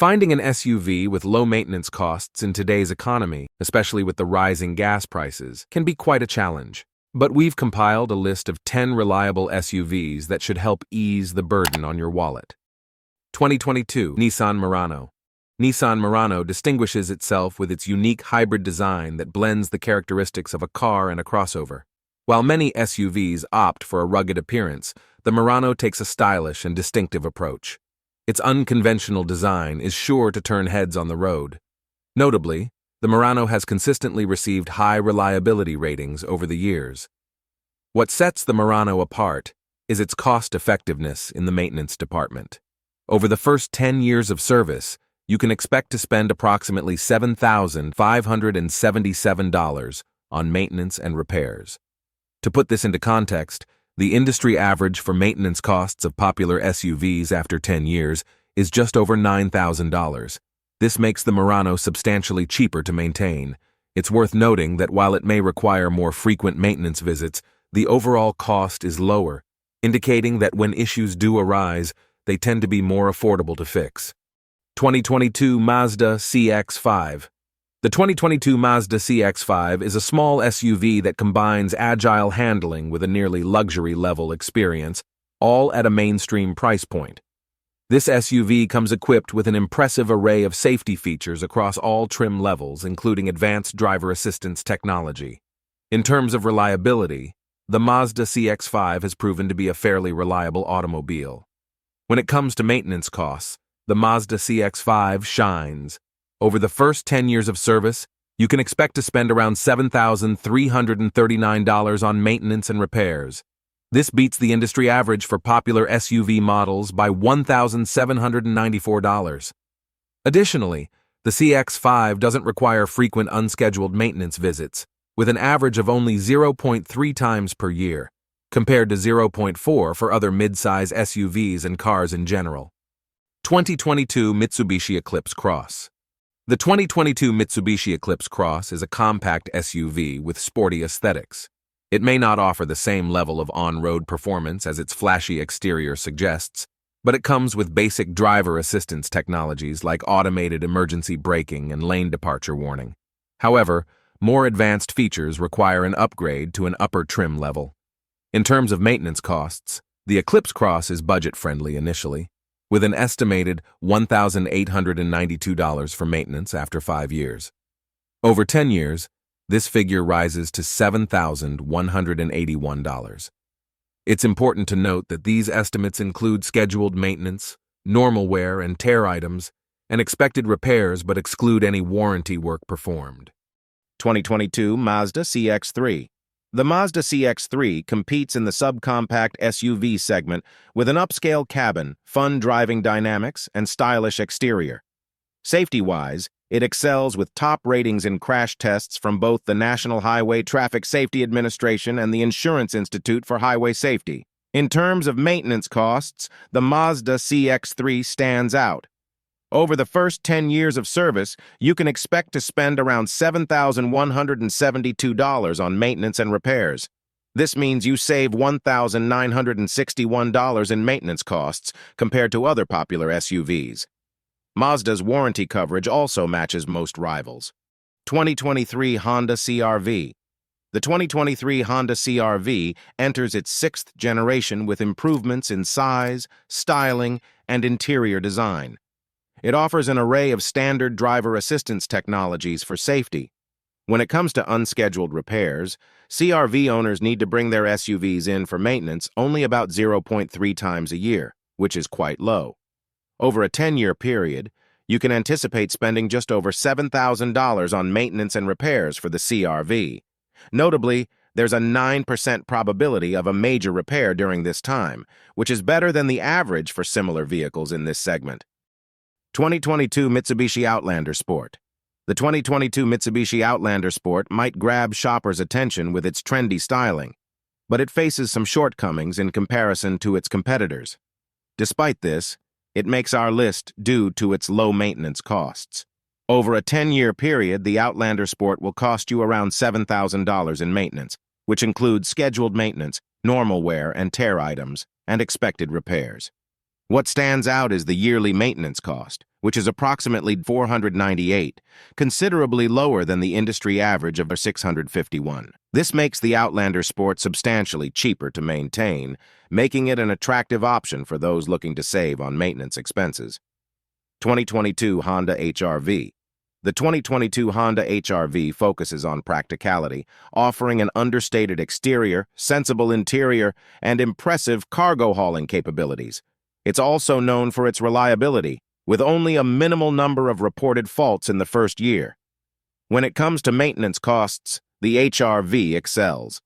Finding an SUV with low maintenance costs in today's economy, especially with the rising gas prices, can be quite a challenge. But we've compiled a list of 10 reliable SUVs that should help ease the burden on your wallet. 2022 Nissan Murano. Nissan Murano distinguishes itself with its unique hybrid design that blends the characteristics of a car and a crossover. While many SUVs opt for a rugged appearance, the Murano takes a stylish and distinctive approach. Its unconventional design is sure to turn heads on the road. Notably, the Murano has consistently received high reliability ratings over the years. What sets the Murano apart is its cost-effectiveness in the maintenance department. Over the first 10 years of service, you can expect to spend approximately $7,577 on maintenance and repairs. To put this into context, the industry average for maintenance costs of popular SUVs after 10 years is just over $9,000. This makes the Murano substantially cheaper to maintain. It's worth noting that while it may require more frequent maintenance visits, the overall cost is lower, indicating that when issues do arise, they tend to be more affordable to fix. 2022 Mazda CX-5. The 2022 Mazda CX-5 is a small SUV that combines agile handling with a nearly luxury-level experience, all at a mainstream price point. This SUV comes equipped with an impressive array of safety features across all trim levels, including advanced driver assistance technology. In terms of reliability, the Mazda CX-5 has proven to be a fairly reliable automobile. When it comes to maintenance costs, the Mazda CX-5 shines. Over the first 10 years of service, you can expect to spend around $7,339 on maintenance and repairs. This beats the industry average for popular SUV models by $1,794. Additionally, the CX-5 doesn't require frequent unscheduled maintenance visits, with an average of only 0.3 times per year, compared to 0.4 for other midsize SUVs and cars in general. 2022 Mitsubishi Eclipse Cross. The 2022 Mitsubishi Eclipse Cross is a compact SUV with sporty aesthetics. It may not offer the same level of on-road performance as its flashy exterior suggests, but it comes with basic driver assistance technologies like automated emergency braking and lane departure warning. However, more advanced features require an upgrade to an upper trim level. In terms of maintenance costs, the Eclipse Cross is budget-friendly initially, with an estimated $1,892 for maintenance after 5 years. Over 10 years, this figure rises to $7,181. It's important to note that these estimates include scheduled maintenance, normal wear and tear items, and expected repairs but exclude any warranty work performed. 2022 Mazda CX-3. The Mazda CX-3 competes in the subcompact SUV segment with an upscale cabin, fun driving dynamics, and stylish exterior. Safety-wise, it excels with top ratings in crash tests from both the National Highway Traffic Safety Administration and the Insurance Institute for Highway Safety. In terms of maintenance costs, the Mazda CX-3 stands out. Over the first 10 years of service, you can expect to spend around $7,172 on maintenance and repairs. This means you save $1,961 in maintenance costs compared to other popular SUVs. Mazda's warranty coverage also matches most rivals. 2023 Honda CR-V. The 2023 Honda CR-V enters its 6th generation with improvements in size, styling, and interior design. It offers an array of standard driver assistance technologies for safety. When it comes to unscheduled repairs, CR-V owners need to bring their SUVs in for maintenance only about 0.3 times a year, which is quite low. Over a 10-year period, you can anticipate spending just over $7,000 on maintenance and repairs for the CR-V. Notably, there's a 9% probability of a major repair during this time, which is better than the average for similar vehicles in this segment. 2022 Mitsubishi Outlander Sport. The 2022 Mitsubishi Outlander Sport might grab shoppers' attention with its trendy styling, but it faces some shortcomings in comparison to its competitors. Despite this, it makes our list due to its low maintenance costs. Over a 10-year period, the Outlander Sport will cost you around $7,000 in maintenance, which includes scheduled maintenance, normal wear and tear items, and expected repairs. What stands out is the yearly maintenance cost, which is approximately $498, considerably lower than the industry average of $651. This makes the Outlander Sport substantially cheaper to maintain, making it an attractive option for those looking to save on maintenance expenses. 2022 Honda HR-V. The 2022 Honda HR-V focuses on practicality, offering an understated exterior, sensible interior, and impressive cargo hauling capabilities. It's also known for its reliability, with only a minimal number of reported faults in the first year. When it comes to maintenance costs, the HR-V excels.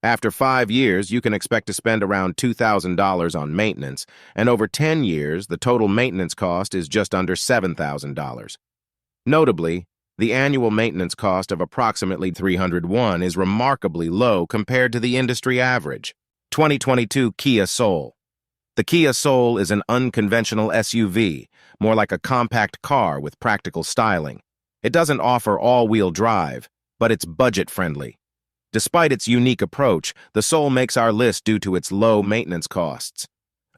After 5 years, you can expect to spend around $2,000 on maintenance, and over 10 years, the total maintenance cost is just under $7,000. Notably, the annual maintenance cost of approximately $301 is remarkably low compared to the industry average. 2022 Kia Soul. The Kia Soul is an unconventional SUV, more like a compact car with practical styling. It doesn't offer all-wheel drive, but it's budget-friendly. Despite its unique approach, the Soul makes our list due to its low maintenance costs.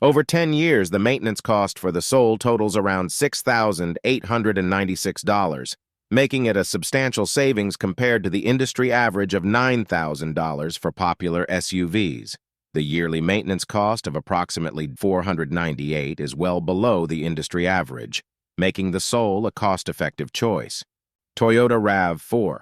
Over 10 years, the maintenance cost for the Soul totals around $6,896, making it a substantial savings compared to the industry average of $9,000 for popular SUVs. The yearly maintenance cost of approximately $498 is well below the industry average, making the Soul a cost-effective choice. Toyota RAV4.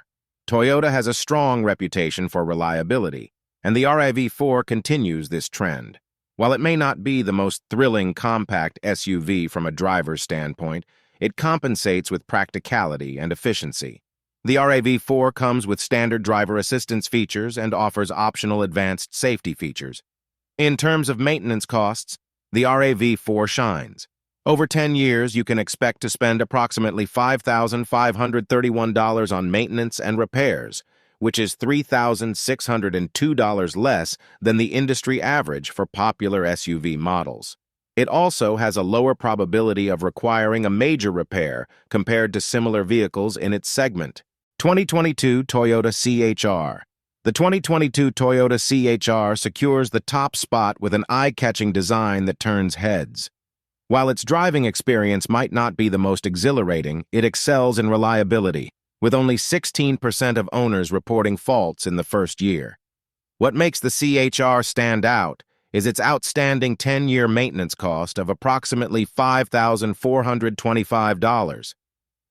Toyota has a strong reputation for reliability, and the RAV4 continues this trend. While it may not be the most thrilling compact SUV from a driver's standpoint, it compensates with practicality and efficiency. The RAV4 comes with standard driver assistance features and offers optional advanced safety features. In terms of maintenance costs, the RAV4 shines. Over 10 years, you can expect to spend approximately $5,531 on maintenance and repairs, which is $3,602 less than the industry average for popular SUV models. It also has a lower probability of requiring a major repair compared to similar vehicles in its segment. 2022 Toyota CHR. The 2022 Toyota CHR secures the top spot with an eye-catching design that turns heads. While its driving experience might not be the most exhilarating, it excels in reliability, with only 16% of owners reporting faults in the first year. What makes the CHR stand out is its outstanding 10-year maintenance cost of approximately $5,425.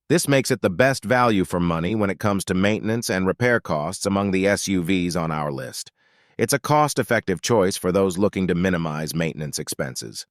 This makes it the best value for money when it comes to maintenance and repair costs among the SUVs on our list. It's a cost-effective choice for those looking to minimize maintenance expenses.